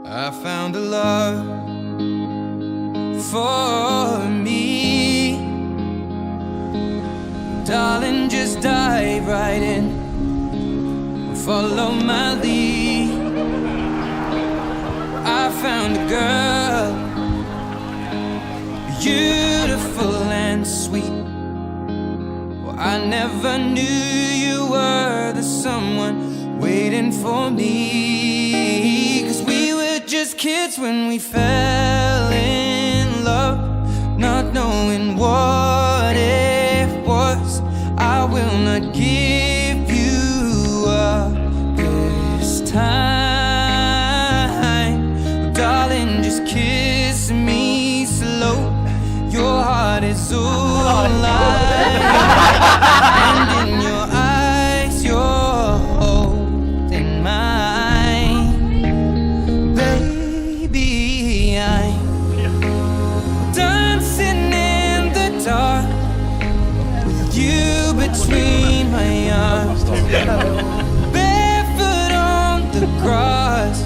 I found a love for me. Darling, just dive right in, follow my lead. I found a girl, beautiful and sweet. Well, I never knew you were the someone waiting for me. 'Cause we were just kids when we fell in love, not knowing what it was. I will not give you up this time. Darling, just kiss me slow. Your heart is all light, and in your eyes you're holding mine. Baby, I'm dancing in the dark with you between my arms, barefoot on the grass,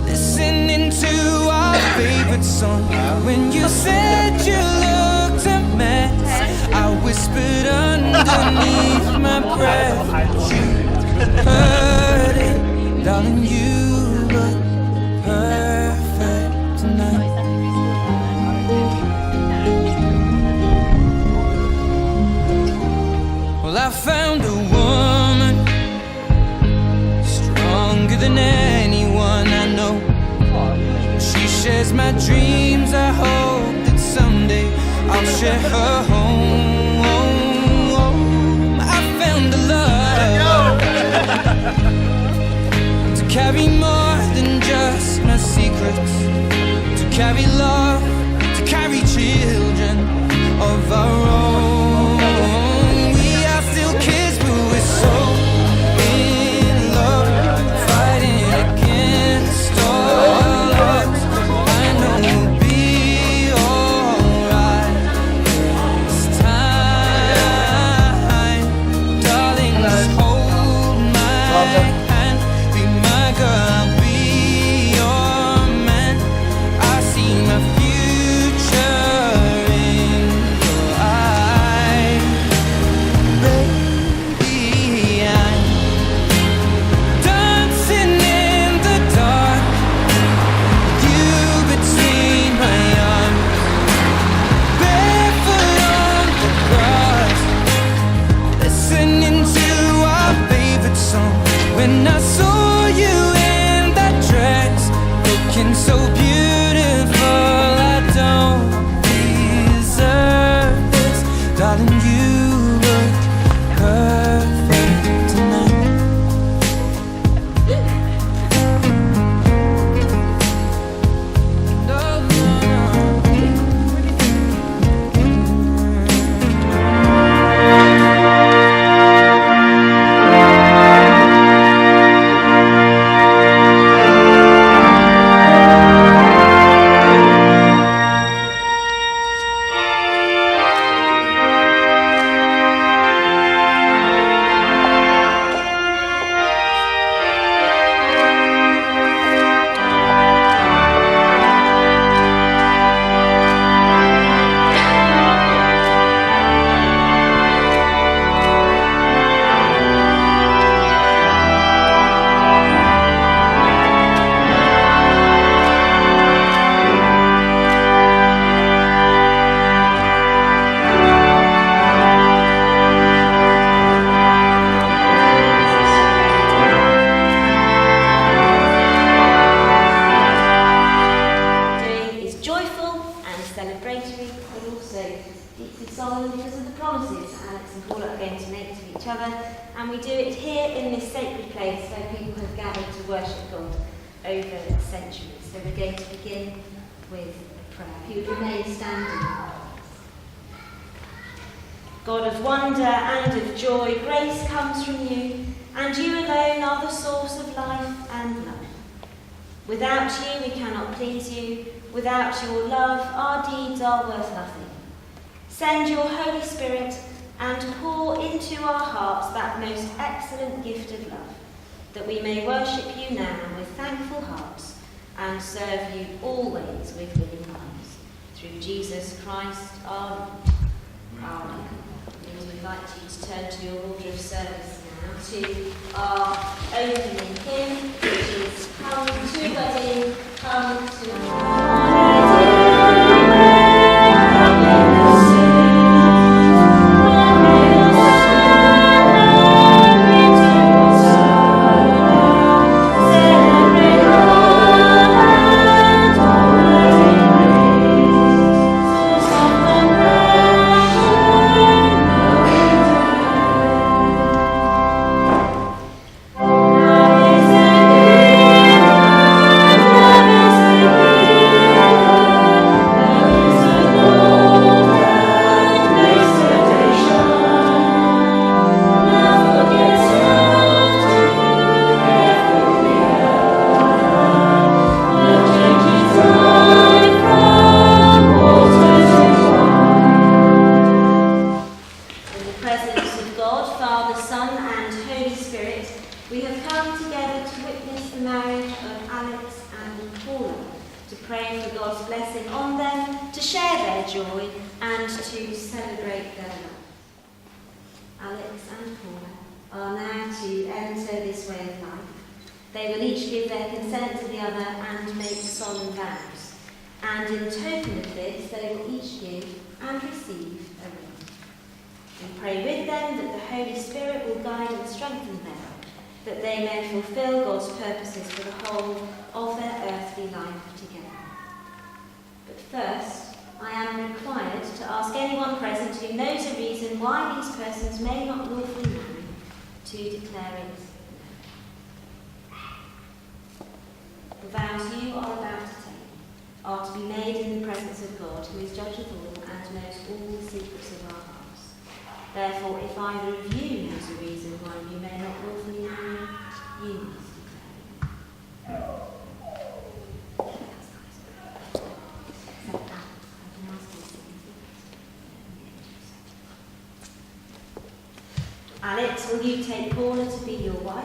listening to our favorite song. When you said you looked a mess, I whispered underneath my breath. You heard it, darling, you look perfect tonight. Well, I found a woman stronger than anyone I know. She shares my dreams. I hope that someday I'll share her home. I found a love to carry more than just my secrets, to carry love, to carry children of our own. We are still kids, but we're so in love, fighting against all odds. I know we'll be alright this time. Darling, just hold my hand, be my girl, I'll be your man. I see my future in your eyes. Baby, I'm dancing in the dark, you between my arms, barefoot on the grass, listening to our favorite song. When I saw you in that dress, looking so beautiful, I don't deserve this. Darling, you look perfect tonight. No, no, doing is joyful and celebratory, but also deeply solemn because of the promises Alex and Paula are going to make to each other. And we do it here in this sacred place where people have gathered to worship God over centuries. So we're going to begin with a prayer. If you would remain standing. God of wonder and of joy, grace comes from you, and you alone are the source of life and love. Without you, we cannot please you. Without your love, our deeds are worth nothing. Send your Holy Spirit and pour into our hearts that most excellent gift of love, that we may worship you now with thankful hearts and serve you always with willing lives. Through Jesus Christ our Lord. Amen. We invite you to turn to your order of service now to our opening hymn, which is Come to Wedding, Come to Therefore, if either of you knows a reason why you may not lawfully marry, you must declare it. Alex, will you take Paula to be your wife?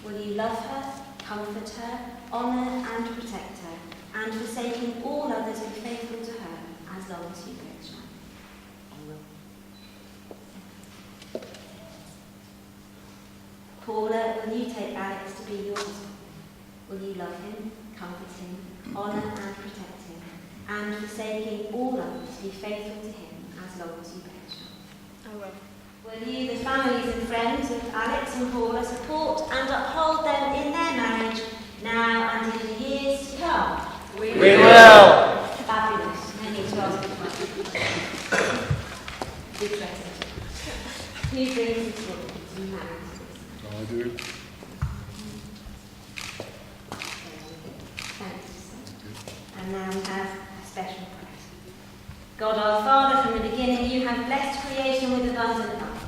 Will you love her, comfort her, honour and protect her, and forsaking all others be faithful to her as long as you both shall? I will. Paula, will you take Alex to be your husband? Will you love him, comfort him, honour and protect him, and forsaking all others be faithful to him as long as you both shall? I will. Will you, the families and friends of Alex and Paula, support and uphold them in their marriage now and in the years to come? We will. Fabulous. No need to ask a Big blessing. Who brings the children to marriage? I do. Thanks. And now we have a special prayer. God our Father, from the beginning you have blessed creation with abundant love.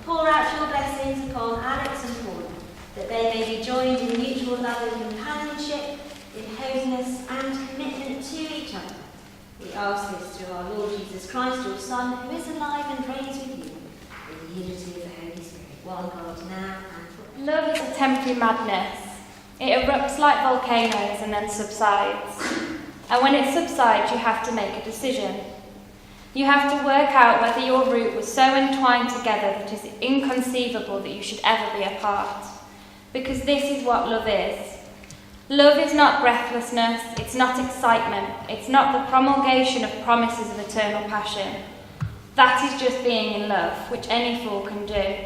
Pour out your blessings upon Alex and Paula, that they may be joined in mutual love and companionship, in holiness and commitment to each other. We ask this through our Lord Jesus Christ, your Son, who is alive and reigns with you, in the unity of the Holy Spirit, one God, now and forever. Love is a temporary madness. It erupts like volcanoes and then subsides. And when it subsides, you have to make a decision. You have to work out whether your root was so entwined together that it is inconceivable that you should ever be apart. Because this is what love is. Love is not breathlessness, it's not excitement, it's not the promulgation of promises of eternal passion. That is just being in love, which any fool can do.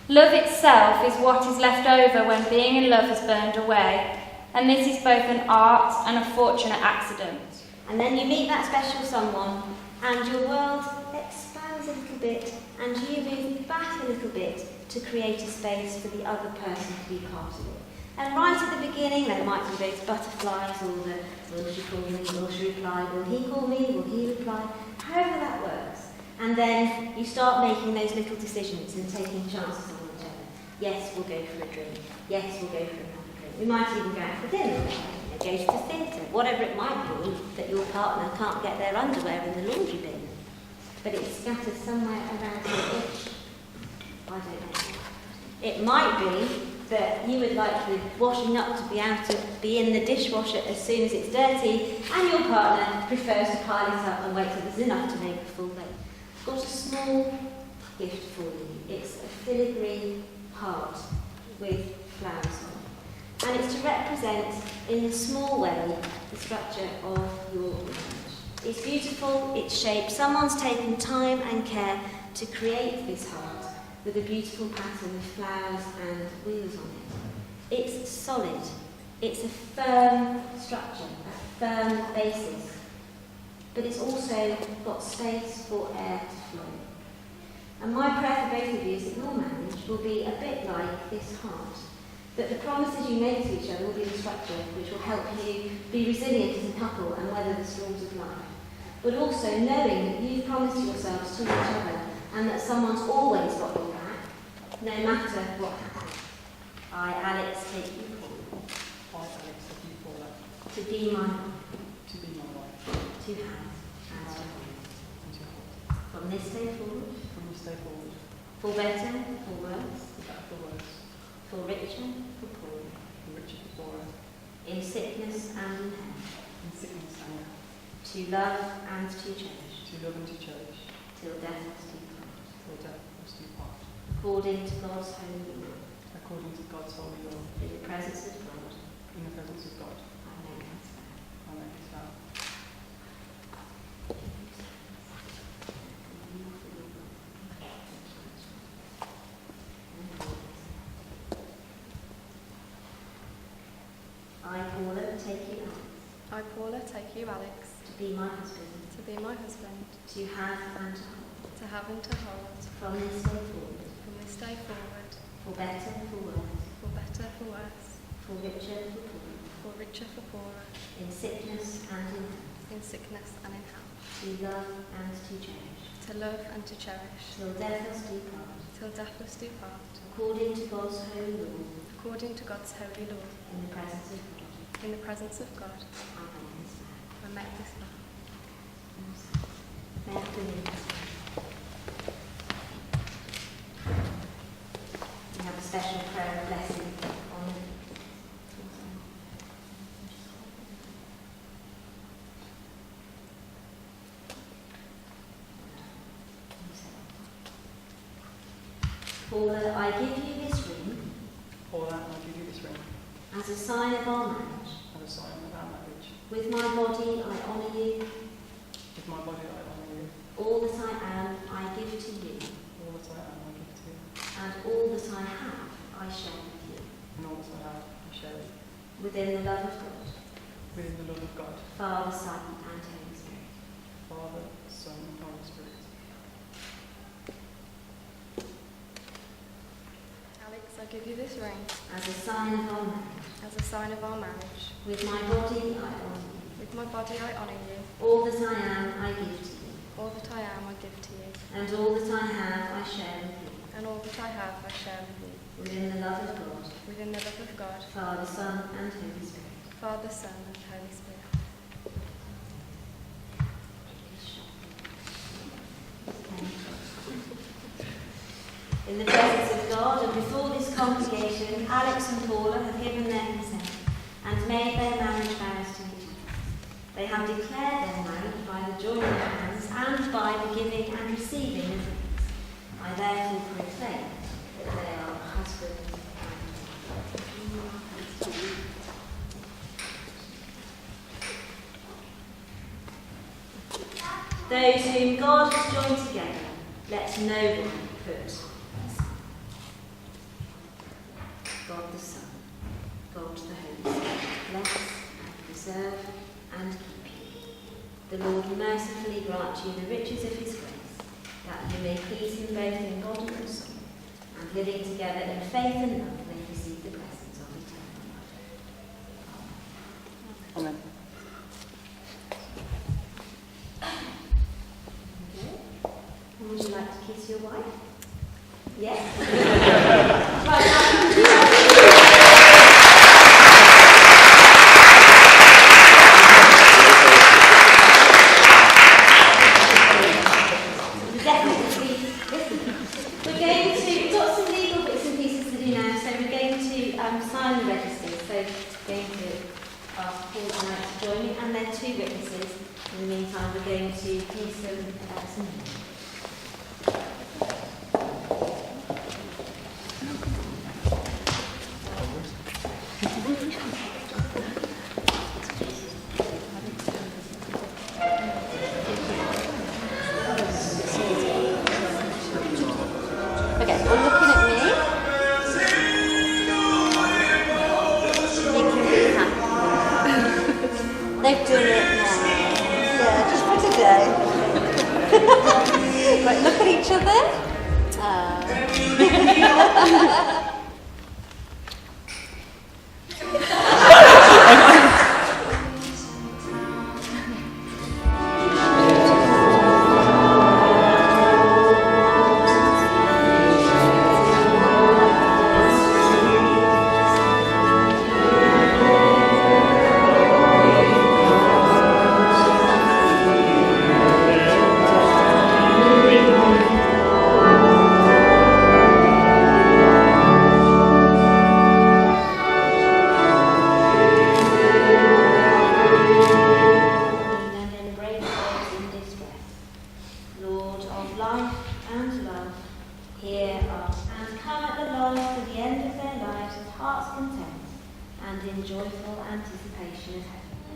Love itself is what is left over when being in love has burned away, and this is both an art and a fortunate accident. And then you meet that special someone, and your world expands a little bit, and you move back a little bit to create a space for the other person to be part of it. And right at the beginning, there might be those butterflies, or the will she call me, will she reply, will he call me, will he reply, however that works. And then you start making those little decisions and taking chances on each other. Yes, we'll go for a drink. Yes, we'll go for another drink. We might even go out for dinner. Go to the theatre, whatever it might be, that your partner can't get their underwear in the laundry bin, but it's scattered somewhere around your itch. I don't know. It might be that you would like the washing up to be in the dishwasher as soon as it's dirty, and your partner prefers to pile it up and wait till there's enough to make a full load. I've got a small gift for you. It's a filigree heart with flowers on. And it's to represent, in a small way, the structure of your marriage. It's beautiful, it's shaped. Someone's taken time and care to create this heart with a beautiful pattern of flowers and wheels on it. It's solid. It's a firm structure, a firm basis. But it's also got space for air to flow. And my prayer for both of you is that your marriage will be a bit like this heart. That the promises you make to each other will be the structure which will help you be resilient as a couple and weather the storms of life. But also knowing that you've promised yourselves to each other and that someone's always got your back, no matter what happens. I, Alex, take you forward. I, Alex, take you forward. To be my wife. To be my wife. To have and to hold. And to hold. From this day forward. From this day forward. For better, for worse. For better, for worse. For richer, for poorer. For richer, for poorer. In sickness and in health. In sickness and in health. To love and to cherish. To love and to cherish. Till death us do part. Till death us do part. According to God's holy law. According to God's holy law. In the presence of God. In the presence of God. I make this vow. I make this vow. I, Paula, take you, Alex, I, Paula, take you, Alex, to be my husband, to be my husband, to have and to hold, to have and to hold, from this day forward, from this day forward, for better, for worse, for better, for worse, for richer, for poorer, for richer, for poorer, in sickness and in health, in sickness and in health, to love and to cherish, to love and to cherish, till death us do part, till death us do part, according to God's holy law, according to God's holy law, in the presence of God. in the presence of God. I make this vow. I make this vow. May I come in? We have a special prayer of blessing on it. Paula, I give you this ring Paula, I give you this ring as a sign of our marriage. as a sign of our marriage. With my body, I honour you. With my body, I honour you. All that I am, I give to you. All that I am, I give to you. And all that I have, I share with you. And all that I have, I share it. Within the love of God, Within the love of God, Father, Son, and Holy Spirit. Father, Son, and Holy Spirit. Alex, I give you this ring As a sign of our marriage. as a sign of our marriage. With my body, I honour you. With my body, I honour you. All that I am, I give to you. All that I am, I give to you. And all that I have, I share with you. And all that I have, I share with you. Within the love of God, Within the love of God, Father, Son, and Holy Spirit. Father, Son, and Holy Spirit. In the presence of God and before this congregation, Alex and Paula have given their consent and made their marriage vows to each other. They have declared their marriage by the joining of hands and by the giving and receiving of rings. I therefore proclaim that they are husband and wife. Those whom God has joined together, let no one put. God the Son, God the Holy Spirit, bless and preserve and keep you. The Lord mercifully grant you the riches of his grace, that you may please him both in body and soul, and living together in faith and love may receive the blessings of eternal life. Amen. And would you like to kiss your wife? Yes? Right, We're going to, we've got some legal bits and pieces to do now, so also going to ask Paul tonight to join me, and then 2 witnesses. In the meantime, we're going to do some Okay, well, looking at me, you can be happy. They've done it now. Yeah, just for today. Right, look at each other.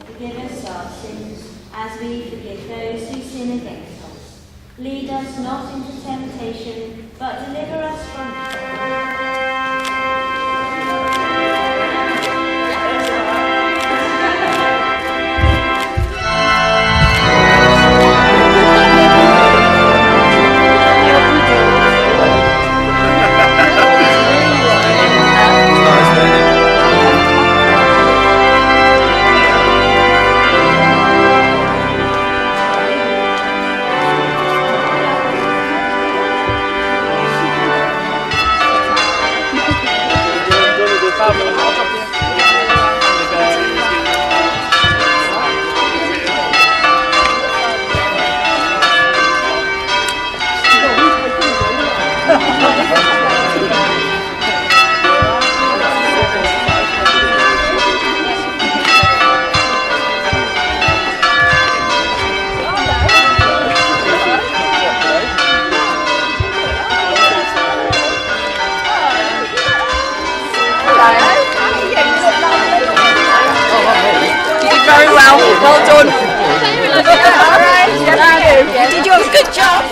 Forgive us our sins, as we forgive those who sin against us. Lead us not into temptation, but deliver us from Well done. All right. Yes, you did yours. Good job.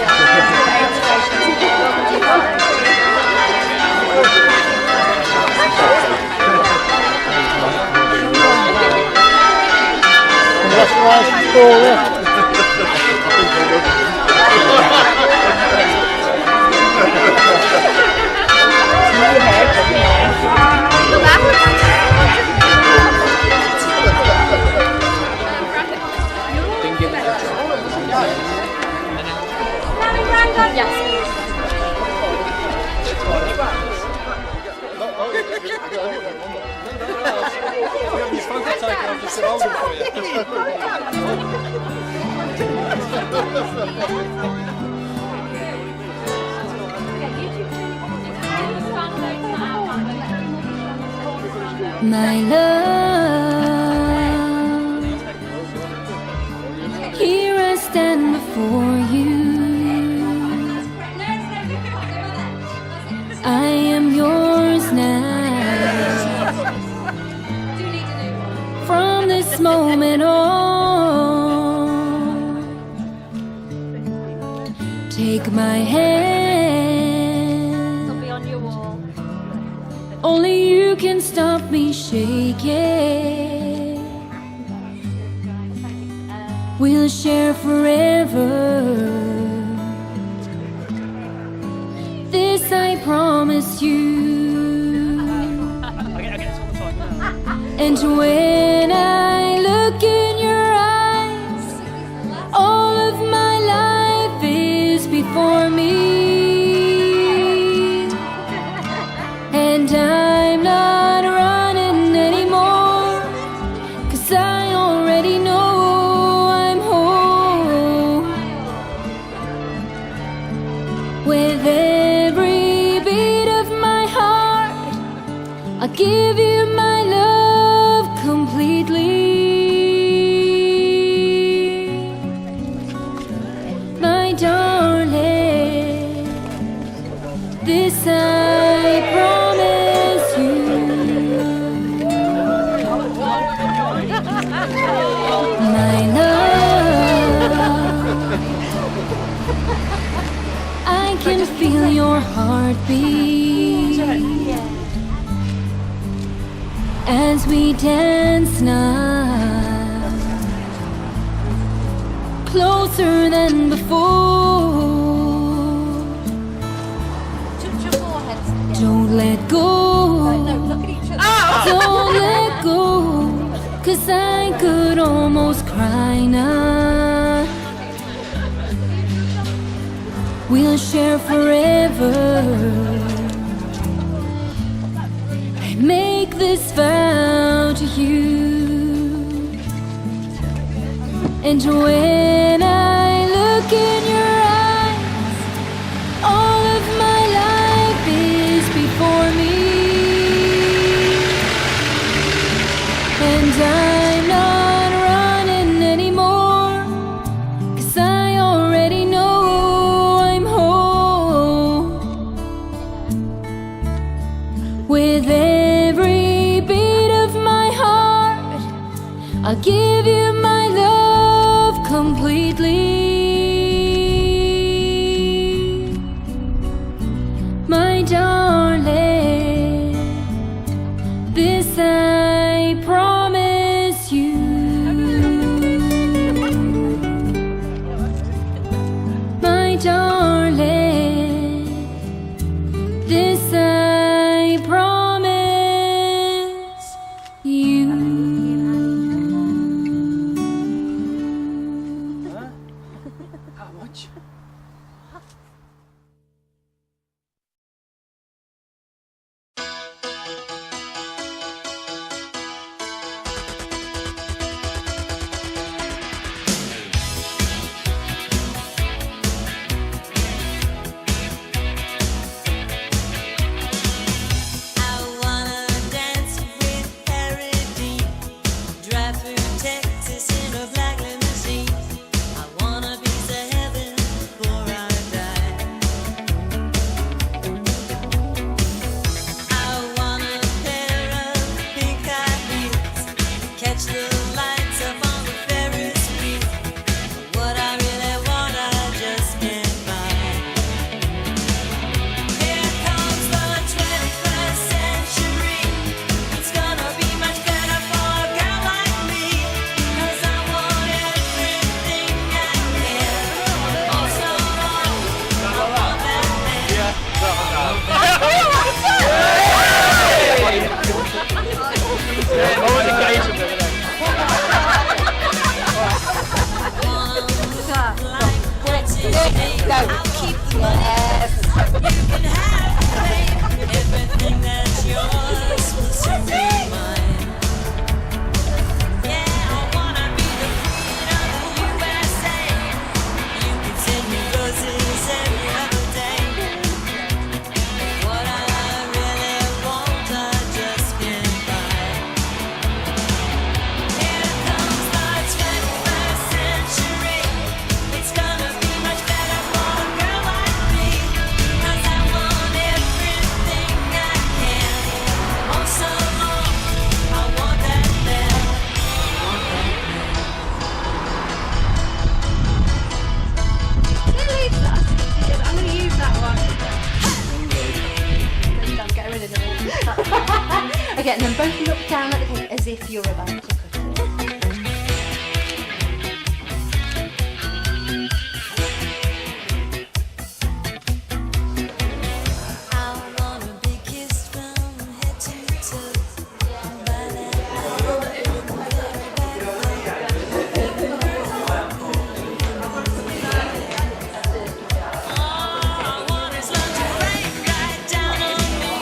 My love, here I stand before you. I am yours now. From this moment on, take my hand. It'll be on your wall. Only you can stop me shaking. We'll share forever. This I promise you. And when I look in your eyes, all of my life is before me. And I'm not running anymore, 'cause I already know I'm home. With every beat of my heart, I'll give you my love. as we dance now, closer than before. Don't let go. Don't let go, 'cause I could almost cry now. We'll share forever. I make this vow to you, and when I look in your eyes, all of my life is before me, and I'm not running anymore, 'cause I already know I'm home. With every beat of my heart, I'll give you my love completely. My darling, this I promise you. My darling, this I promise you. How much? I wanna dance with Parody, drive through Texas in a black limousine. I wanna be to heaven before I die. I want a pair of pink high heels, catch the lights up on the Ferris wheel. What I really want, I just can't buy. Here comes the 21st century. It's gonna be much better for a girl like me, 'cause I want everything I can. Also, I want that man. I'll keep the money. You can have babe. Everything that's yours will soon be mine. Yeah, I wanna be the queen of the USA. You can send me roses every other day. What I really want, I just can't buy. Here comes the 21st century. It's gonna be much better for a girl like me, 'cause I want everything I can. Oh, so long, I want that man. I'm going to use that one. Get rid of it. Okay, and then both look down at the cake as if you're about to cut it. I wanna be kissed from head to toe by that all I want is love to rain right down on me.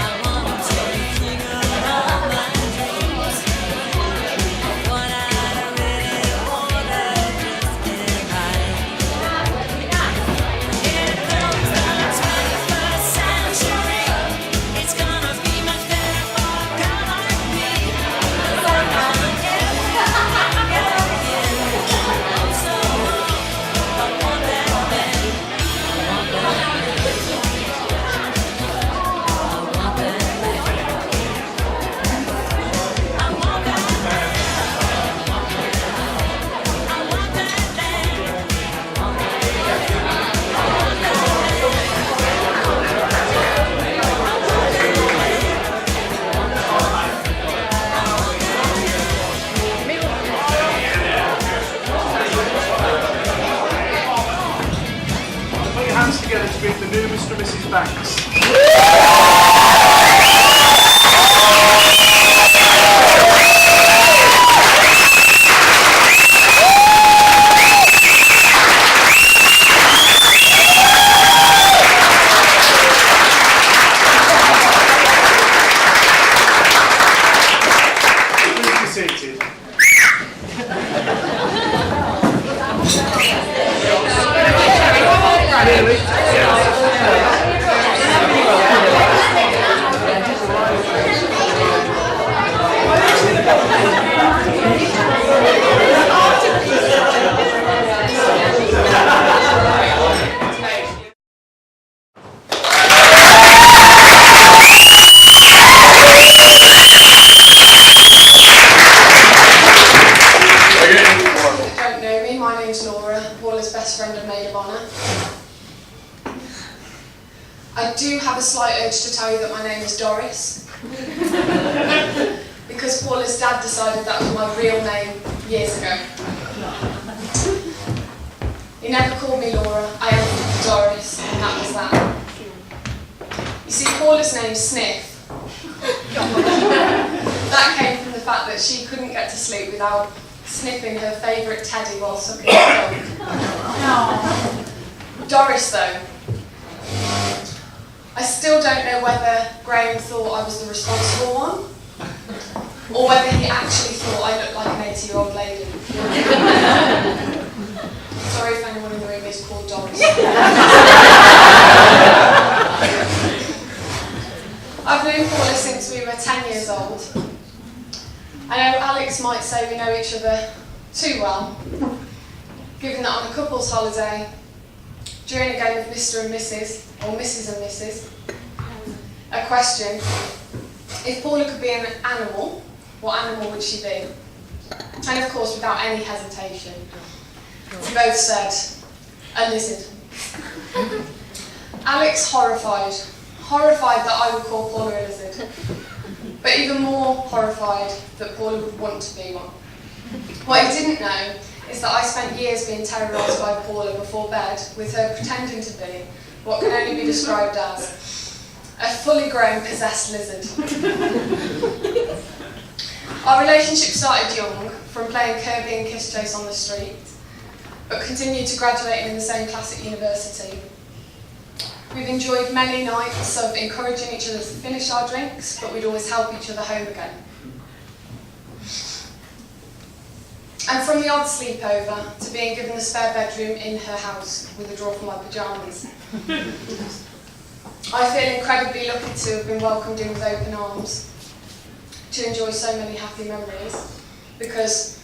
I want to be king of all my dreams. Thanks. Please be seated. Don't know me, my name's Laura, Paula's best friend and maid of honour. I do have a slight urge to tell you that my name is Doris, because Paula's dad decided that was my real name years ago. He never called me Laura, I am Doris, and that was that. You see, Paula's name's Sniff. That came from the fact that she couldn't get to sleep without sniffing her favourite teddy while sucking her dog. Doris, though. I still don't know whether Graham thought I was the responsible one, or whether he actually thought I looked like an 80-year-old lady. Sorry if anyone in the room is called Doris. I've known Paula since we were 10 years old. I know Alex might say we know each other too well, given that on a couple's holiday, during a game of Mr. and Mrs., or Mrs. and Mrs., a question, if Paula could be an animal, what animal would she be? And of course, without any hesitation, we both said, a lizard. Alex horrified that I would call Paula a lizard. But even more horrified that Paula would want to be one. What he didn't know is that I spent years being terrorised by Paula before bed, with her pretending to be what can only be described as a fully grown possessed lizard. Our relationship started young, from playing Kirby and Kiss Chase on the street, but continued to graduating in the same class at university. We've enjoyed many nights of encouraging each other to finish our drinks, but we'd always help each other home again. And from the odd sleepover to being given the spare bedroom in her house with a drawer for my pyjamas. I feel incredibly lucky to have been welcomed in with open arms, to enjoy so many happy memories, because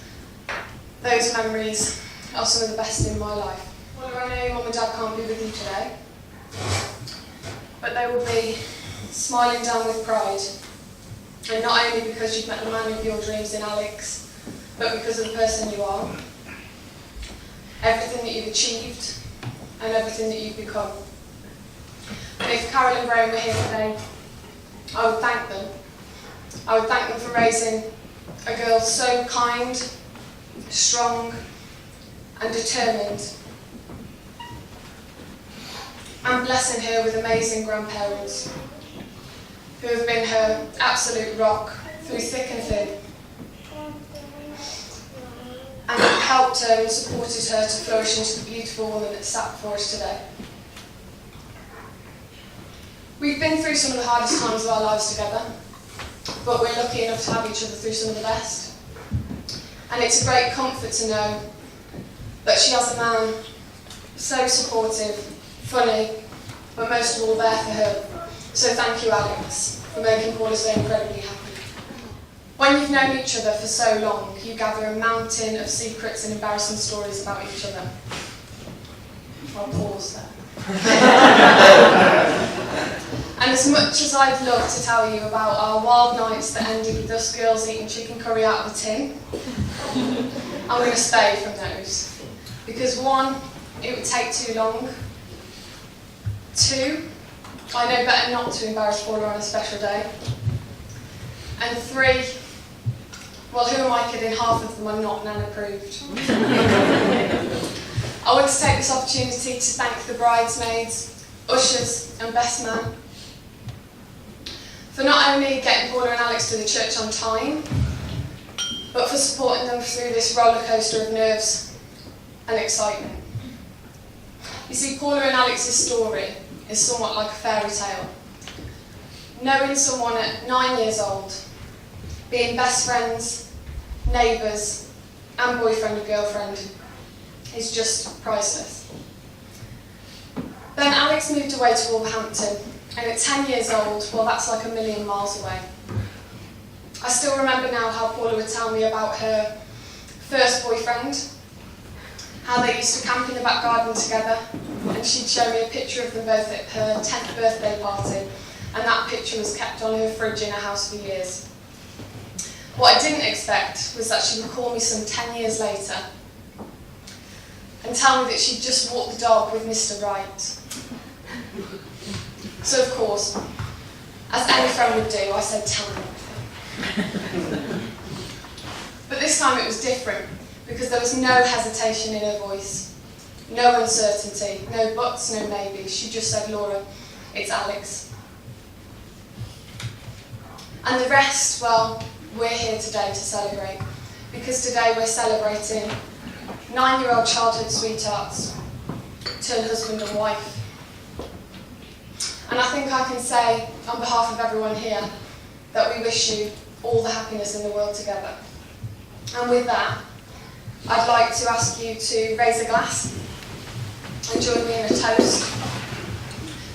those memories are some of the best in my life. Well, I know Mum and Dad can't be with you today, but they will be smiling down with pride, and not only because you've met the man of your dreams in Alex, but because of the person you are, everything that you've achieved, and everything that you've become. And if Carol and Graham were here today, I would thank them. I would thank them for raising a girl so kind, strong, and determined, and blessing her with amazing grandparents who have been her absolute rock through thick and thin, and have helped her and supported her to flourish into the beautiful woman that sat before us today. We've been through some of the hardest times of our lives together, but we're lucky enough to have each other through some of the best. And it's a great comfort to know that she has a man so supportive, funny, but most of all there for her. So thank you, Alex, for making Paula so incredibly happy. When you've known each other for so long, you gather a mountain of secrets and embarrassing stories about each other. I'll pause there. And as much as I'd love to tell you about our wild nights that ended with us girls eating chicken curry out of a tin, I'm going to stay from those. Because one, it would take too long. Two, I know better not to embarrass Paula on a special day. And three, well, who am I kidding? Half of them are not Nan approved. I want to take this opportunity to thank the bridesmaids, ushers and best man, for not only getting Paula and Alex to the church on time, but for supporting them through this roller coaster of nerves and excitement. You see, Paula and Alex's story is somewhat like a fairy tale. Knowing someone at 9 years old, being best friends, neighbours, and boyfriend and girlfriend is just priceless. Then Alex moved away to Wolverhampton, and at 10 years old, well, that's like a million miles away. I still remember now how Paula would tell me about her first boyfriend, how they used to camp in the back garden together, and she'd show me a picture of them both at her 10th birthday party, and that picture was kept on her fridge in her house for years. What I didn't expect was that she would call me some 10 years later and tell me that she'd just walked the dog with Mr. Right. So of course, as any friend would do, I said, tell me everything. But this time it was different, because there was no hesitation in her voice, no uncertainty, no buts, no maybes. She just said, Laura, it's Alex. And the rest, well, we're here today to celebrate, because today we're celebrating 9-year-old childhood sweethearts turned husband and wife. And I think I can say, on behalf of everyone here, that we wish you all the happiness in the world together. And with that, I'd like to ask you to raise a glass and join me in a toast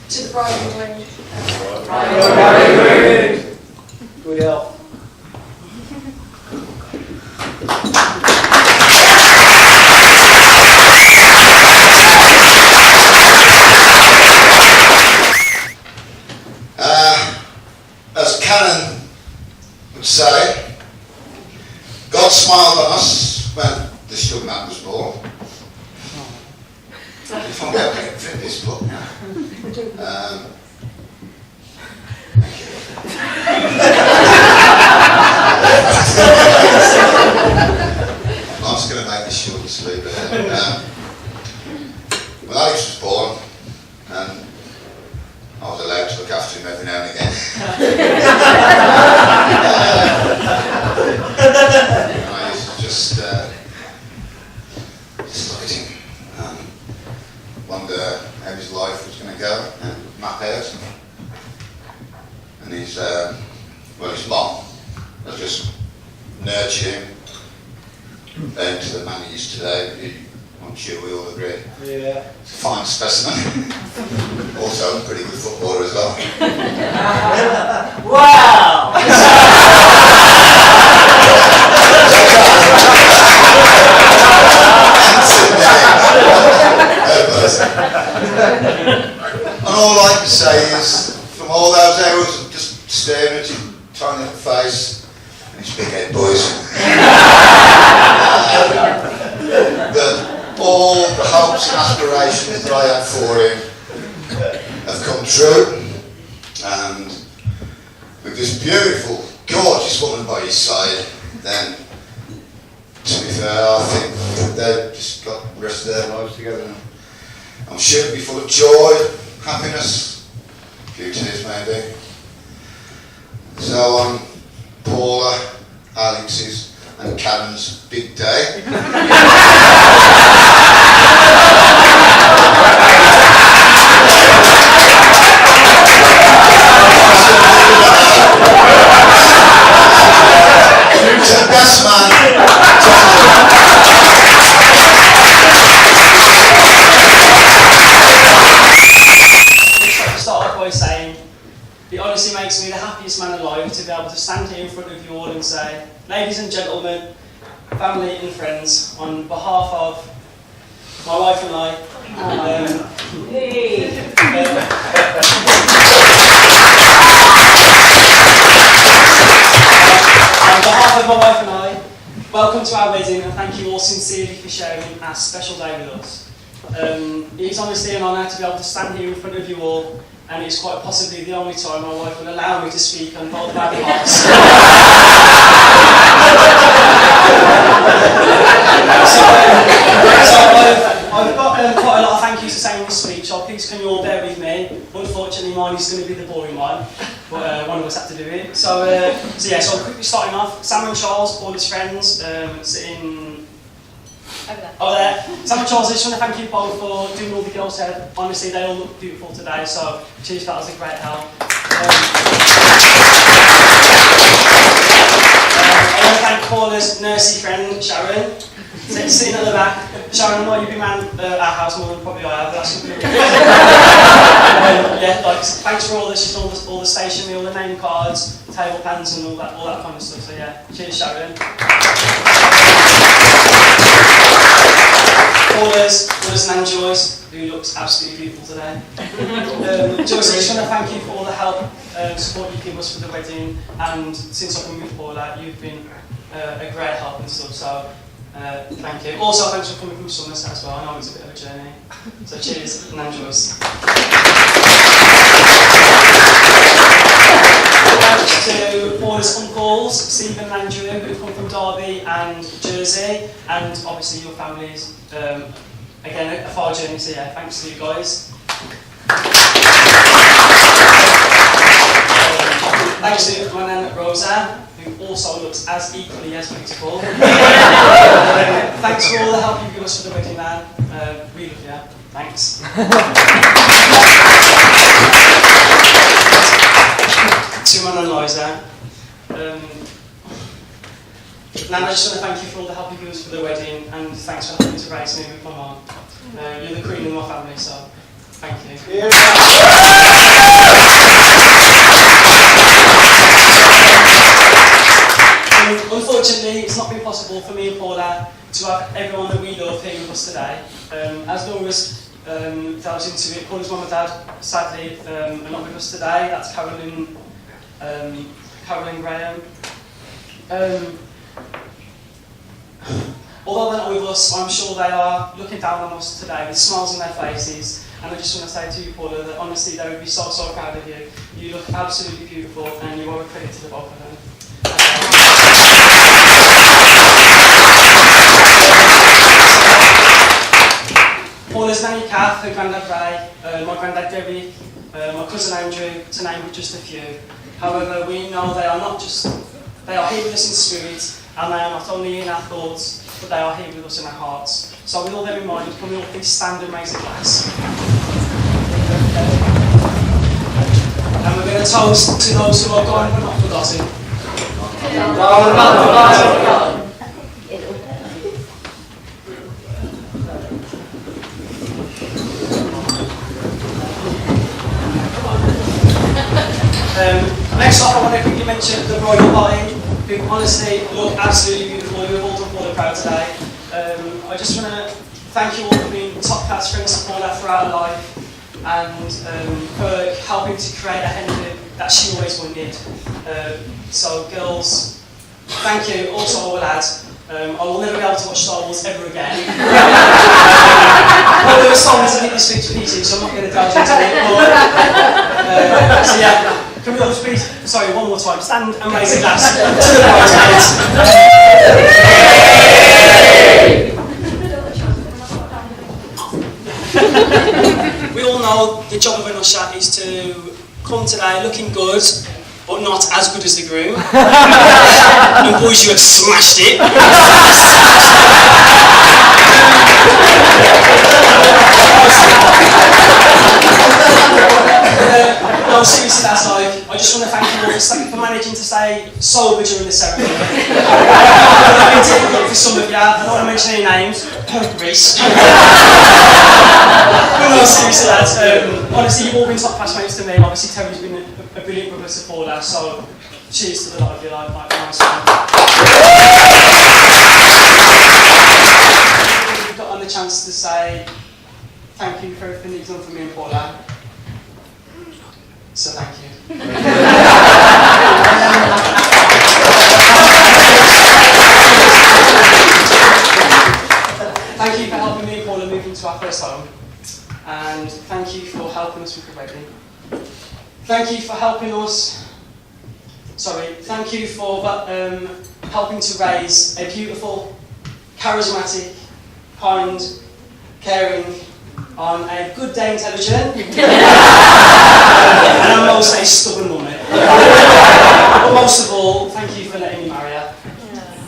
to the bride and groom. Good help. As Karen would say, God smiled on us when this young man was born. If I'm able to fit this book now. Thank you. I'm just going to make this short and sweet. When Alex was born, and I was allowed to look after him every now and again. I used to just look at him and wonder how his life was going to go and map out. And his mom has just nurtured him down to the man he is today. I'm sure we all agree. Yeah. It's a fine specimen. Also a pretty good footballer as well. Wow! And all I can say is, from all those hours of just staring at his tiny little face and his big head boys, that all the hopes and aspirations that I had for him have come true, and with this beautiful, gorgeous woman by his side, then, to be fair, I think that they've just got the rest of their lives together. And I'm sure it'll be full of joy, happiness, a few tears maybe. So on Paula, Alex's and Karen's big day. To the best man. Start off by saying, it honestly makes me the happiest man alive to be able to stand here in front of you all and say, ladies and gentlemen, family and friends, on behalf of my wife and I, on behalf of my wife and I, welcome to our wedding, and thank you all sincerely for sharing our special day with us. It is honestly an honour to be able to stand here in front of you all, and it's quite possibly the only time my wife will allow me to speak on both of our behalves. So I've got quite a lot of thank yous to say in this speech, so please can you all bear with me. So quickly starting off, Sam and Charles, Paula's friends, sitting over there. Sam and Charles, I just want to thank you both for doing all the girls' hair. Honestly, they all look beautiful today, so cheers, that was a great help. I want to thank Paula's nursey friend, Sharon, sitting at the back. Sharon, I know you've been around our house more than probably I have, but that's something. Thanks for all this, all the stationery, all the name cards, table pans and all that kind of stuff. So yeah, cheers Sharon. Paula's nan Joyce, who looks absolutely beautiful today. Joyce, I just want to thank you for all the help and support you give us for the wedding, and since I've been with Paula, you've been a great help and stuff, so thank you. Also, thanks for coming from Somerset as well. I know it's a bit of a journey. So cheers, Nan Joyce. Thanks to Paula's uncles, Steve and Andrew, who come from Derby and Jersey, and obviously your families. Again, a far journey, so yeah, thanks to you guys. Thanks to my nan Rosa, who also looks as equally as beautiful. Thanks for all the help you give us for the wedding, man. We love you. Thanks. To my nan Liza. Nan, I just want to thank you for all the help you give us for the wedding, and thanks for helping to raise me with my mum. You're the queen of my family, so thank you. Unfortunately, it's not been possible for me and Paula to have everyone that we love here with us today. As Laura's delves into it, Paula's mum and dad sadly are not with us today. That's Carolyn Graham. Although they're not with us, I'm sure they are looking down on us today with smiles on their faces. And I just want to say to you, Paula, that honestly they would be so proud of you. You look absolutely beautiful, and you are a credit to the both of them. Paula's nanny Kath, her granddad Ray, my granddad Debbie, my cousin Andrew, to name just a few. However, we know they are here with us in spirit, and they are not only in our thoughts, but they are here with us in our hearts. So with all that in mind, can we all please stand and raise a glass? And we're going to toast to those who are gone but not forgotten. Next off, I want to quickly mention the royal party, who honestly look absolutely beautiful. You've all done Paula proud today. I just want to thank you all for being top class friends of Paula throughout her life, and for helping to create a Henry that she always wanted. So girls, thank you. Also lads, I will never be able to watch Star Wars ever again. Well, there were songs in this bits pieces, so I'm not going to delve into it. But, so yeah. Can we all just please, sorry, one more time, stand and raise a glass to the bridesmaids. We all know the job of an usher is to come today looking good, but not as good as the groom. And boys, you have smashed it. No, seriously, that's like, I just want to thank you all for managing to stay sober during the ceremony. I've been difficult for some of you, I don't want to mention any names. Reese. But no, seriously, lads, honestly, you've all been top classmates to me. Obviously, Terry's been a brilliant brother supporter, so cheers to the lot of you, like nice one. We've got on the chance to say thank you for everything you've done for me and Paula. So thank you. Thank you for helping me and Paula move into our first home. And thank you for helping us with the wedding. Thank you for helping us. Thank you for helping to raise a beautiful, charismatic, kind, caring, on a good day intelligent, and I'm also a stubborn woman. But most of all, thank you for letting me marry her.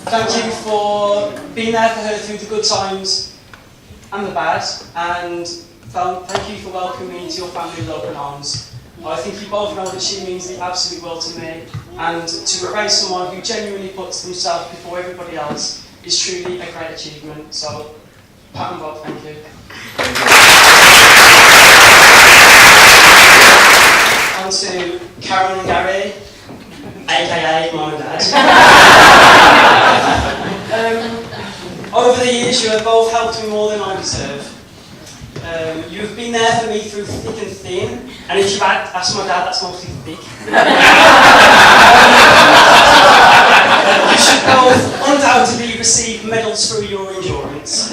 Thank you for being there for her through the good times and the bad, and thank you for welcoming me into your family with open arms. I think you both know that she means the absolute world to me, and to raise someone who genuinely puts themselves before everybody else is truly a great achievement. So, Pat and Bob, thank you. On to Karen and Gary, aka Mum and Dad. Over the years, you have both helped me more than I deserve. You have been there for me through thick and thin, and if you had asked my dad, that's mostly thick. You should both undoubtedly receive medals for your endurance.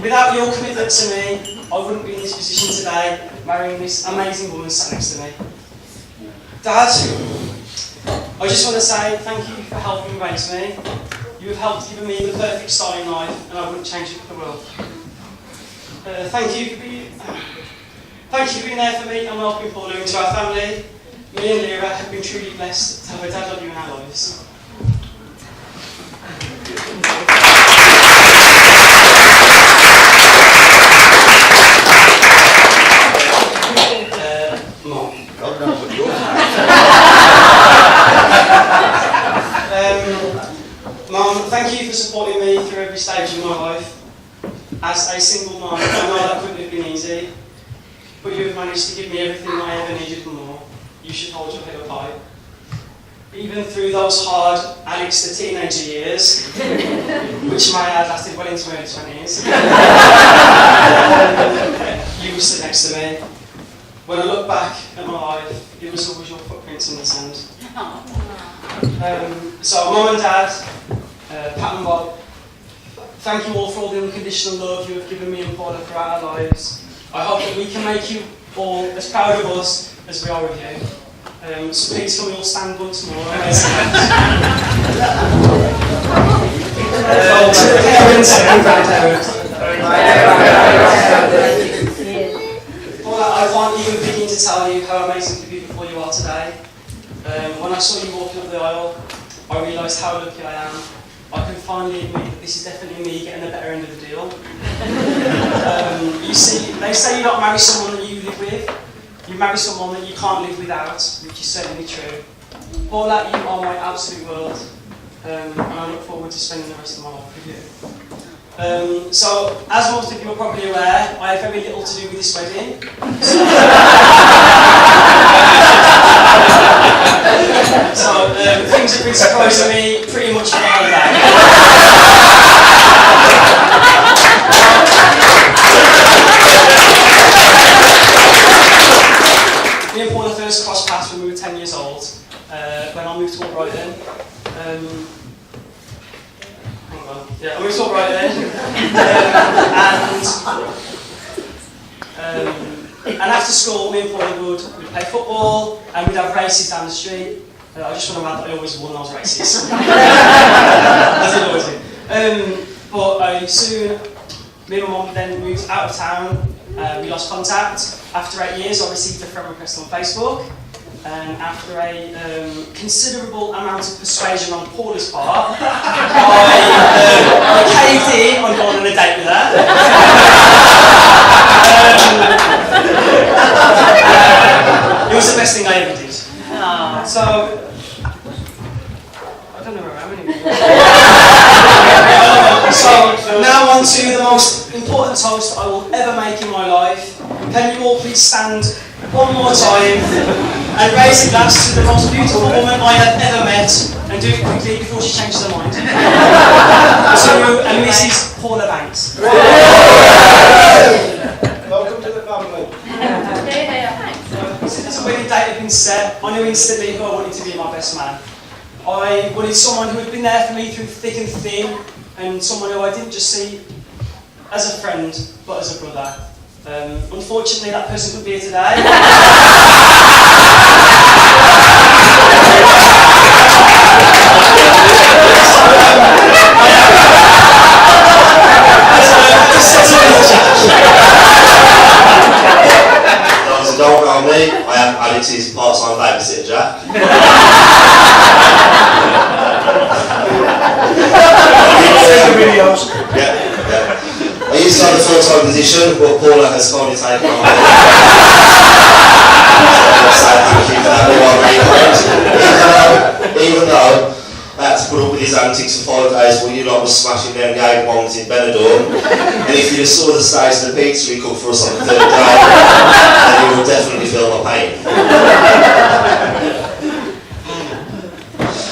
Without your commitment to me, I wouldn't be in this position today, marrying this amazing woman sat next to me. Dad, I just want to say thank you for helping raise me. You have helped give me the perfect start in life, and I wouldn't change it for the world. Thank you for being there for me and welcoming Paula into our family. Me and Lyra have been truly blessed to have a dad like you in our lives. Mom. Mom, thank you for supporting me through every stage of my life. As a single mom, I know that couldn't have been easy, but you have managed to give me everything I ever needed and more. You should hold your head up high. Even through those hard Alex the teenager years, which may have lasted well into my early 20s, you were stood next to me. When I look back at my life, it was always your footprints in the sand. So, Mum and Dad, Pat and Bob, thank you all for all the unconditional love you have given me and Paula throughout our lives. I hope that we can make you all as proud of us as we are of you. So please can we all stand once more? To the parents and grandparents. Paula, I can't even begin to tell you how amazingly beautiful you are today. When I saw you walking up the aisle, I realised how lucky I am. I can finally admit that this is definitely me getting the better end of the deal. You see, they say you don't marry someone that you live with, you marry someone that you can't live without, which is certainly true. Paula, you are my absolute world, and I look forward to spending the rest of my life with you. So, as most of you are probably aware, I have very little to do with this wedding. So things have been surprising me pretty much for the whole day. Me and Paula first crossed paths when we were 10 years old, when I moved to Brighton. I moved to Brighton, and after school, me and Paula would play football, and we'd have races down the street. I just want to add that I always won those races. I did always win. But I soon, me and my mum then moved out of town. We lost contact. After 8 years, I received a friend request on Facebook. And after a considerable amount of persuasion on Paula's part, I caved in on going on a date with her. It was the best thing I ever did. So, I don't know where I am anymore. So, now on to the most important toast I will ever make in my life. Can you all please stand one more time and raise a glass to the most beautiful woman I have ever met, and do it quickly before she changes her mind. To Mrs. Paula Banks. Welcome to the family. Since the wedding date had been set, I knew instantly who I wanted to be my best man. I wanted someone who had been there for me through thick and thin, and someone who I didn't just see as a friend, but as a brother. Unfortunately, that person couldn't be here today. Those who don't know me, I am Alex's part-time babysitter, Jack. taken on board. So thank you for that, even though I had to put up with his antics for 5 days while you lot was smashing down Jaeger bombs in Benidorm. And if you saw the size of the pizza he cooked for us on the 3rd day, then you would definitely feel my pain.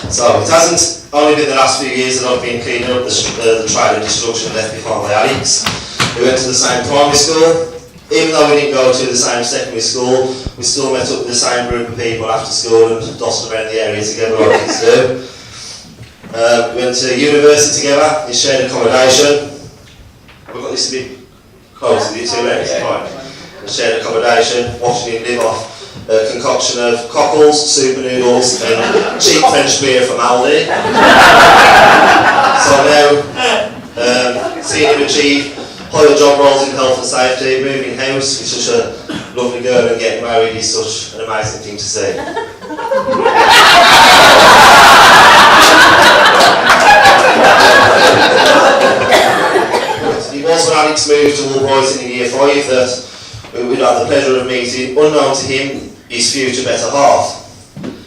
So it hasn't only been the last few years that I've been cleaning up the trade and destruction left behind by addicts. We went to the same primary school. Even though we didn't go to the same secondary school, we still met up with the same group of people after school and dotted around the area together like kids do. We went to university together in shared accommodation. We've got this a bit close, is it too late? Fine. Shared accommodation, watching him live off a concoction of cockles, super noodles and cheap French beer from Aldi. So now, seeing him achieve higher job roles in health and safety, moving house with such a lovely girl and getting married is such an amazing thing to see. It was when Alex moved to Albrighton in year 5 that we'd have the pleasure of meeting, unknown to him, his future better half.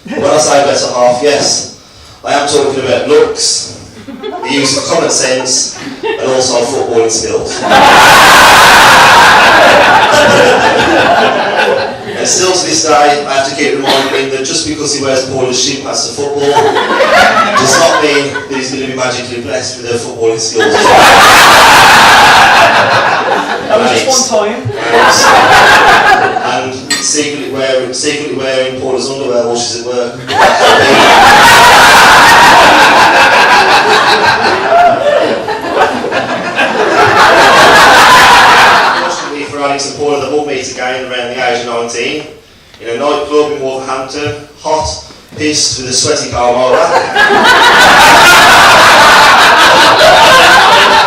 When I say better half, yes, I am talking about looks, the use of common sense, and also footballing skills. And still to this day, I have to keep reminding him that just because he wears Polish shin pads to football does not mean that he's going to be magically blessed with their footballing skills. That was just one time. And secretly wearing Paula's underwear while she's at work. Fortunately for Alex and Paula, they will meet again around the age of 19 in a nightclub in Wolverhampton, hot, pissed with a sweaty calm over.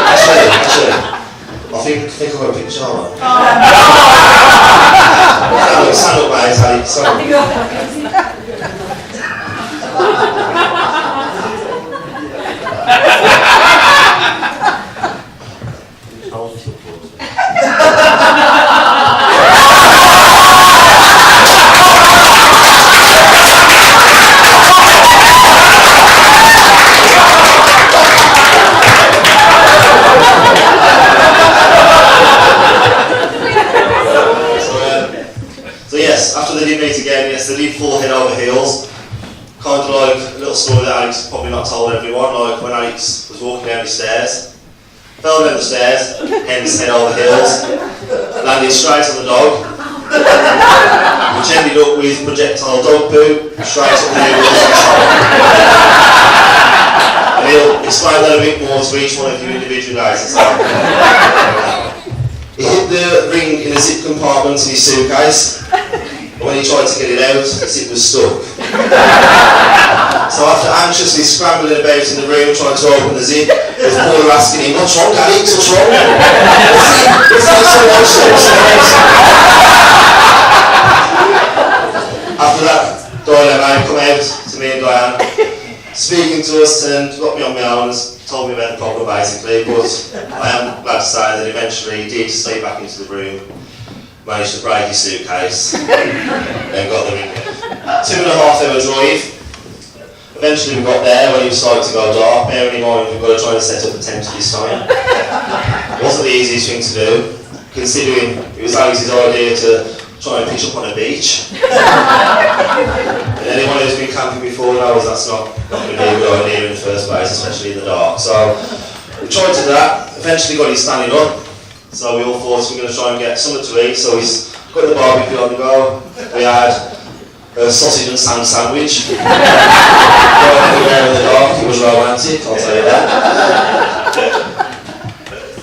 Actually, I think I've got a picture of her. Stand up, mate, Alex. So yes, after they did meet again, yes, they did fall head over heels. Kind of like a little story that Alex probably not told everyone, like when Alex was walking down the stairs, fell down the stairs, hence head over heels, landed straight on the dog, which ended up with projectile dog poo straight up the noodles and shoulder. And he'll explain that a bit more to each one of you individual guys. He hid the ring in a zip compartment in his suitcase, and when he tried to get it out, the zip was stuck. So after anxiously scrambling about in the room trying to open the zip, with Paula asking him, "What's wrong, Alex? What's wrong?" After that, Diane come out to me and Diane, speaking to us and got me on my own, told me about the problem basically, but I am glad to say that eventually he did sneak back into the room, managed to break his suitcase, and got the ring out. 2.5 hour drive. Eventually we got there when it was starting to go dark, bearing in mind we've got to try and set up a tent this time. It wasn't the easiest thing to do, considering it was Alex's idea to try and pitch up on a beach. And anyone who's been camping before knows that's not going to be a good idea in the first place, especially in the dark. So we tried to do that, eventually got it standing up, so we all thought we were going to try and get something to eat, so he's got the barbecue on the go. We had a sausage and salmon sandwich. Going anywhere in the dark, it was romantic, I'll tell you that.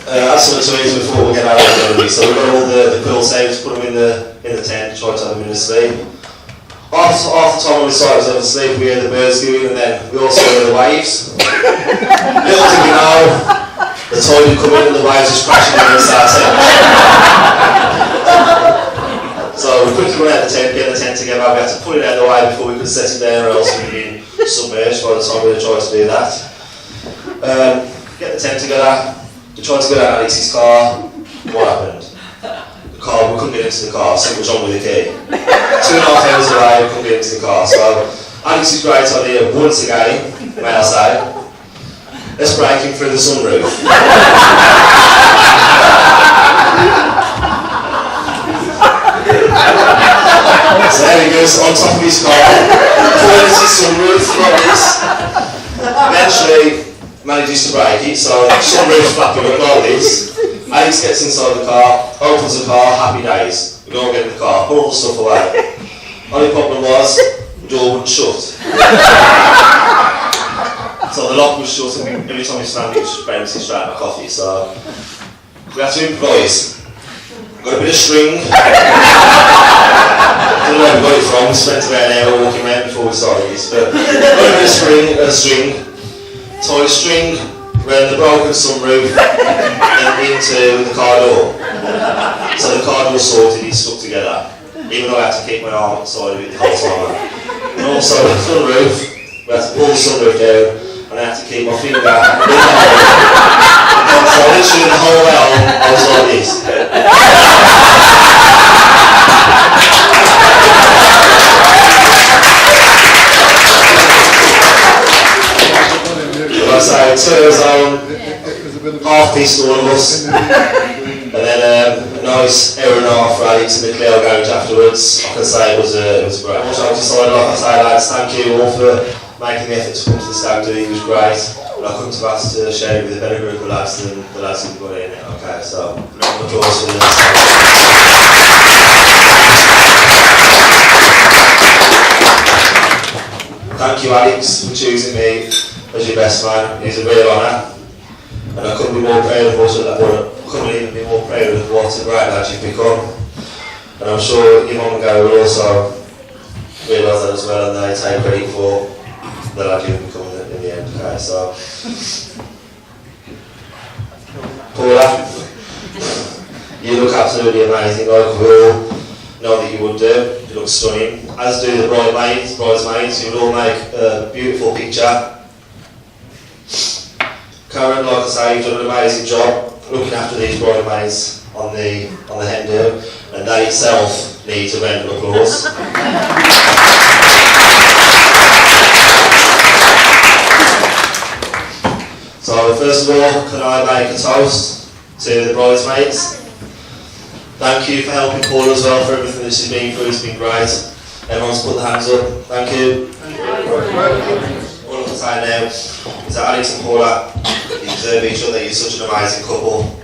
That's something to eat, so we thought we'd get out of it. So we got all the quilt saves, put them in the tent, tried to have them in the sleep. Half the time when we started to sleep, we heard the birds going, and then we also heard the waves. Little did we know, the tide would come in and the waves just crashing against our tent. So we quickly went out the tent, get the tent together, we had to pull it out of the way before we could set it down, or else we'd been submerged by the time we tried to do that. Get the tent together, we tried to get out of Alex's car. What happened? The car, we couldn't get into the car, something was wrong with the key. 2.5 hours away, we couldn't get into the car. So Alex's great idea, once again, may I say, let's break him through the sunroof. So there he goes, on top of his car, pulling his sunroof like this. Eventually, manages to break it, so sunroof's flapping up like this. Alex gets inside the car, opens the car, happy days. We go and get in the car, put all the stuff away. Only problem was, the door wouldn't shut. So the lock was shut, and every time we slammed it, it was just bouncing straight back off it. So we had to improvise. Got a bit of string. I don't know where we got it from, we spent about an hour walking around before we started this, but got a bit of string, tied a string around the broken sunroof and into the car door. So the car door sorted, it stuck together, even though I had to keep my arm outside of it the whole time. And also the sunroof, we had to pull the sunroof down and I had to keep my finger in the hole. So literally the whole way on, I was like this. So 2 hours on, half pissed all of us, and then a nice hour and a half for Alex in the Cleo garage afterwards. I can say it was great. So I decided, like I say, lads, thank you all for making the effort to come to the stag do. It was great, and I couldn't have asked to share it with a better group of lads than the lads who've got in it. Okay, so round of applause for the Thank you, Alex, for choosing me as your best man. It's a real honour, and I couldn't be more proud of couldn't even be more proud of what a great lad you've become. And I'm sure your mum and dad will also realise that as well, and they take credit for the lad you've become in the end. Okay, so Paula, you look absolutely amazing, like we all know that you would do. You look stunning, as do the bridesmaids. You would all make a beautiful picture. Karen, like I say, you've done an amazing job looking after these bridesmaids on the hen do, and they itself needs a round of applause. So first of all, can I make a toast to the bridesmaids? Thank you for helping Paul as well for everything that she's been through. It's been great. Everyone's put their hands up. Thank you. All I can say now is that Alex and Paula, you deserve each other. You're such an amazing couple.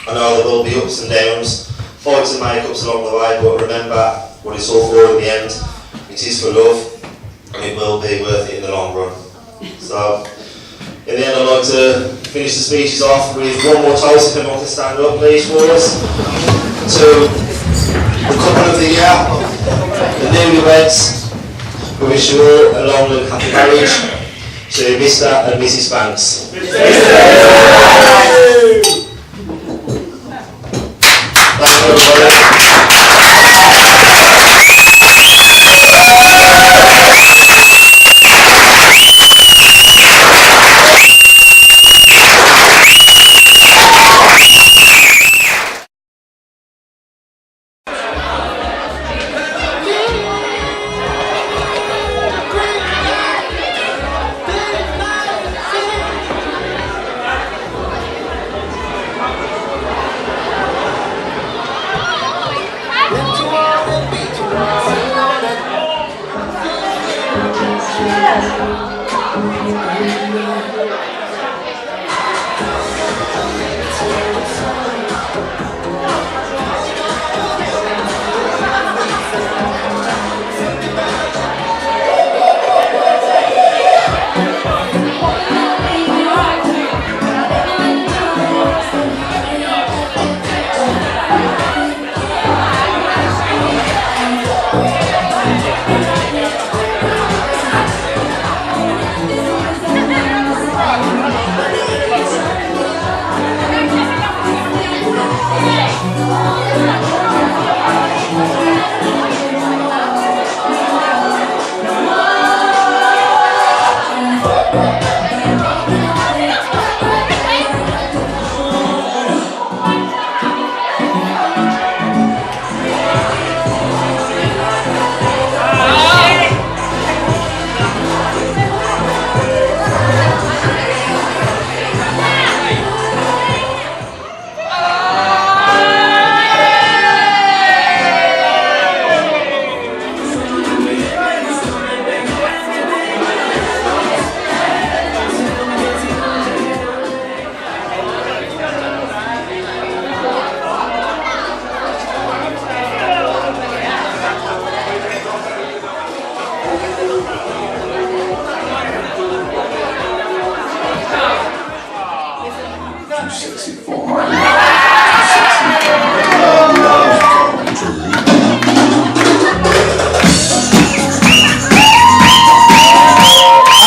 I know there will be ups and downs, fights and make-ups along the way, but remember what it's all for in the end. It is for love, and it will be worth it in the long run. So, in the end, I'd like to finish the speeches off with one more toast. If everyone can stand up, please, for us. To the couple of the year, the newlyweds. We wish you all a long and happy marriage. To Mr. and Mrs. Banks. Thank you, everybody.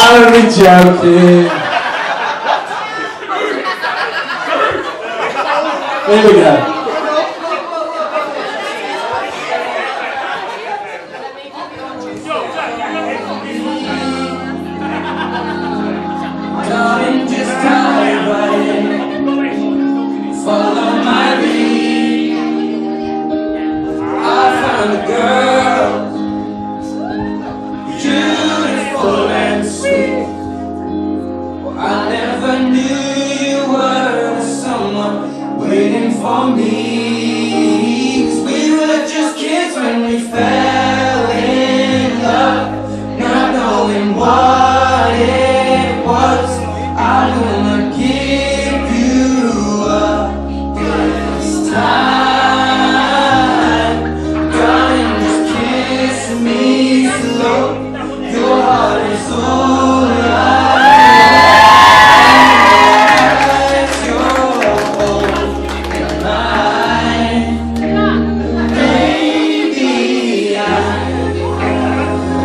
I'm only joking. Here we go. Darling, just dive right in. Follow my lead. I found a girl, beautiful and sweet. Well, I never knew you were the someone waiting for me. 'Cause we were just kids when we fell in love, not knowing what it was. I'm gonna give you up this time. Darling, just kiss me slow. Your heart is all I have. You're holding mine. Baby, I'm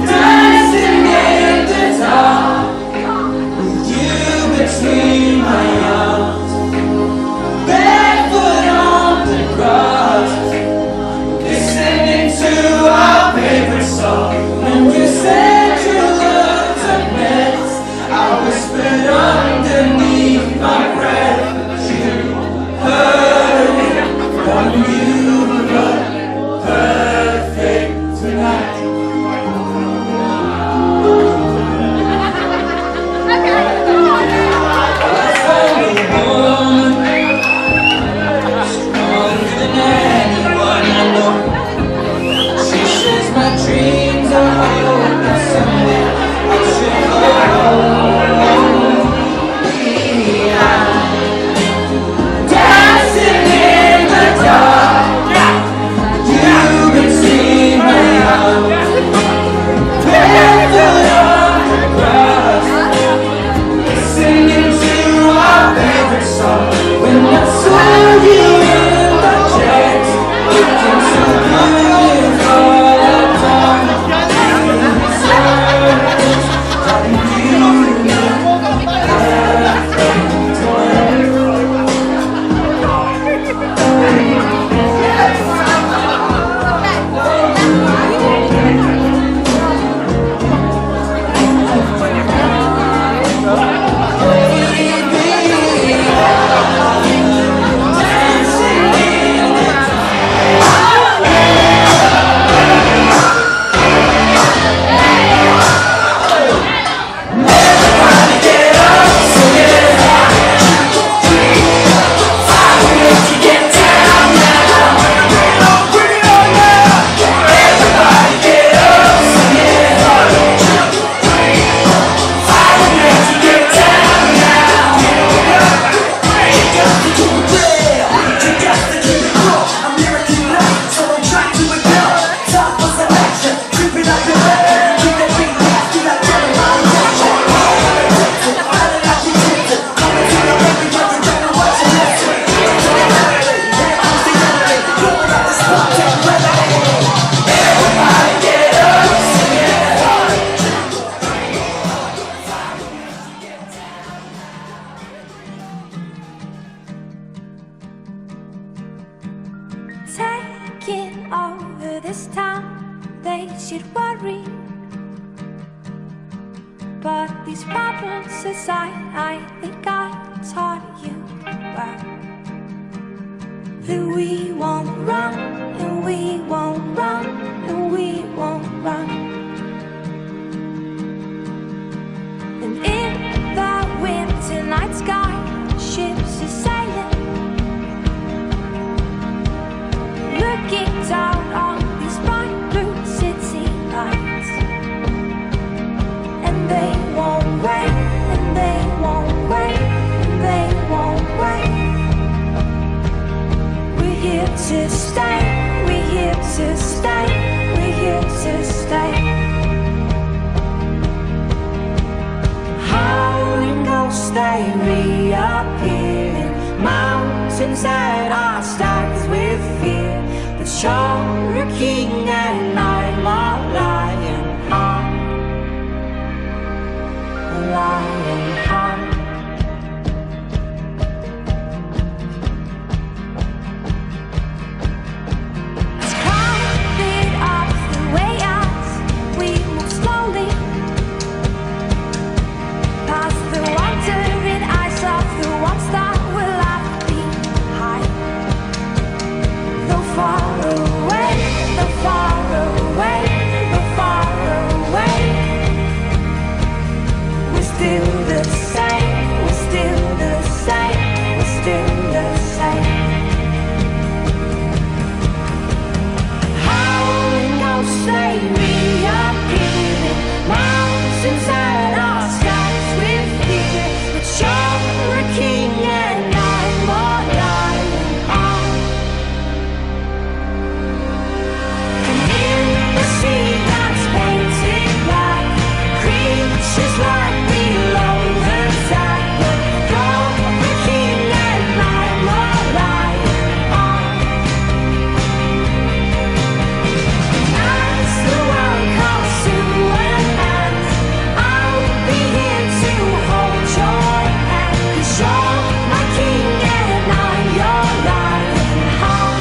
dancing in the dark with you between my arms, barefoot on the grass, listening to our favorite song. When you said you looked a mess, I whispered underneath my breath, but you heard it from you look perfect tonight. Stronger than anyone I know. She shares my dreams. I hope that someday I should go. Dancing in the dark, you can see my arms, barefoot on the grass, listening to our favorite song. When I saw you in the checks, looking so beautiful at dawn, taking over this town, they should worry. But these problems aside, I think I taught you well that we won't run, and we won't run, and we won't run. And in the winter night sky, ships are sailing, looking down on these bright blue city lights. And they won't wait, and they won't wait, and they won't wait. We're here to stay, we're here to stay, we're here to stay. they reappear in mountains that are stacked with fear. But you're a king and I'm a lionheart, a lionheart. Let's climb it up the way out. We move slowly past the wandering eyes of the ones that will left behind. Though far away, though far away, though far away, we're still the same, we're still the same, we're still the same. Howling ghosts, they reappear in mountains that are stacked with fear. But you're a king and I'm a lionheart. And in the sea that's painted black, creatures like below the tide. But you're a king and I'm a lionheart. As the world comes to an end, I'll be here to hold your hand. 'Cause you're my king and I'm your lionheart.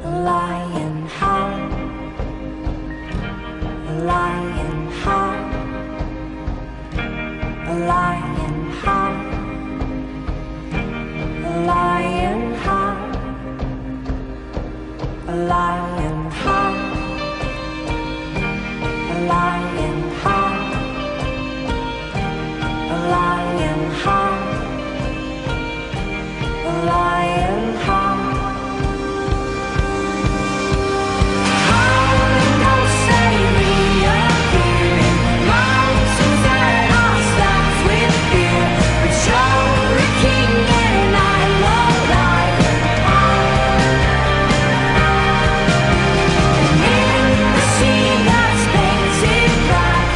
A lionheart, a lionheart, a lionheart, a lionheart, a lionheart, a lionheart, a lionheart, a lionheart. Howling ghosts, they reappear in mountains that are stacked with fear. But you're a king and I'm a lionheart. And in the sea that's painted black,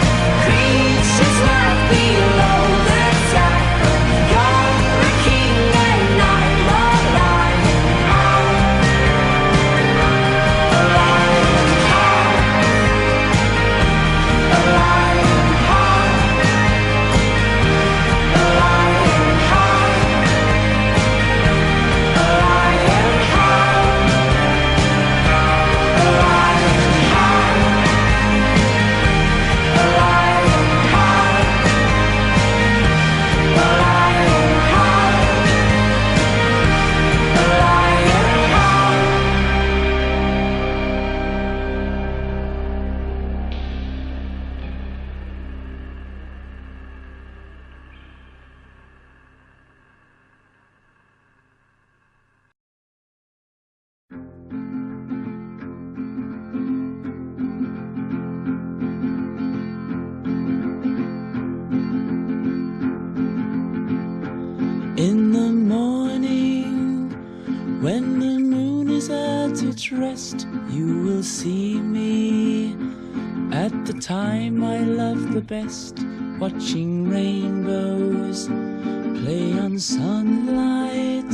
creatures like below the tide. But you're a king and I'm a lionheart, a lionheart, a lionheart, a lionheart, a lionheart, a lionheart, a lionheart, a In the morning, when the moon is at its rest, you will see me at the time I love the best, watching rainbows play on sunlight,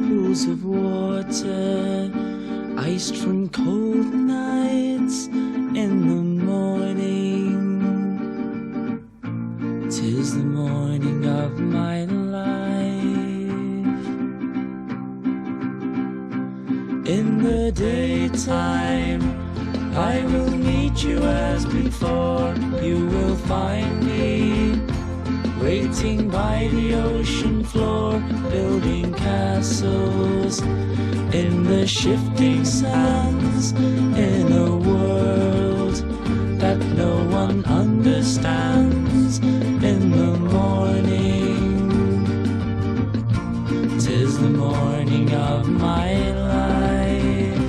pools of water, iced from cold nights. In the morning, 'tis the morning of my life. In the daytime, I will meet you as before. You will find me waiting by the ocean floor, building castles in the shifting sands, in a world that no one understands. In the morning, 'tis the morning of my life.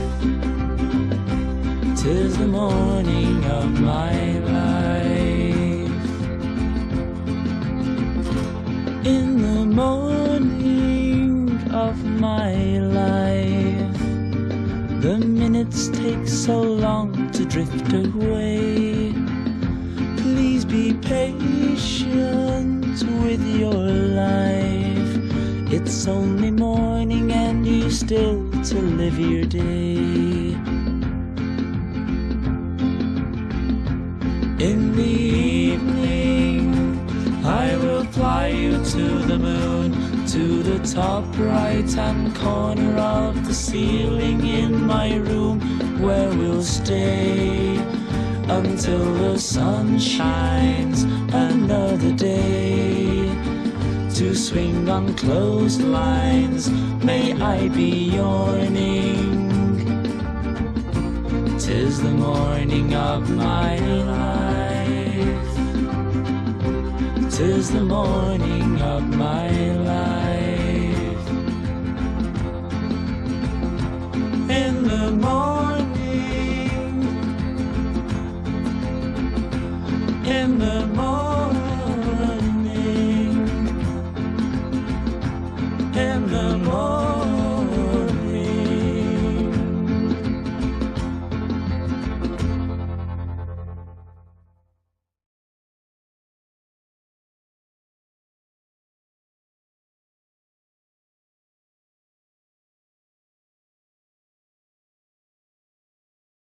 'Tis the morning of my life. In the morning of my life, the minutes take so long to drift away. patient with your life. It's only morning and you still to live your day. In the evening, I will fly you to the moon, to the top right-hand corner of the ceiling in my room, where we'll stay until the sun shines another day. To swing on clotheslines, may I be yawning. 'Tis the morning of my life. 'Tis the morning of my life. In the morning, in the morning.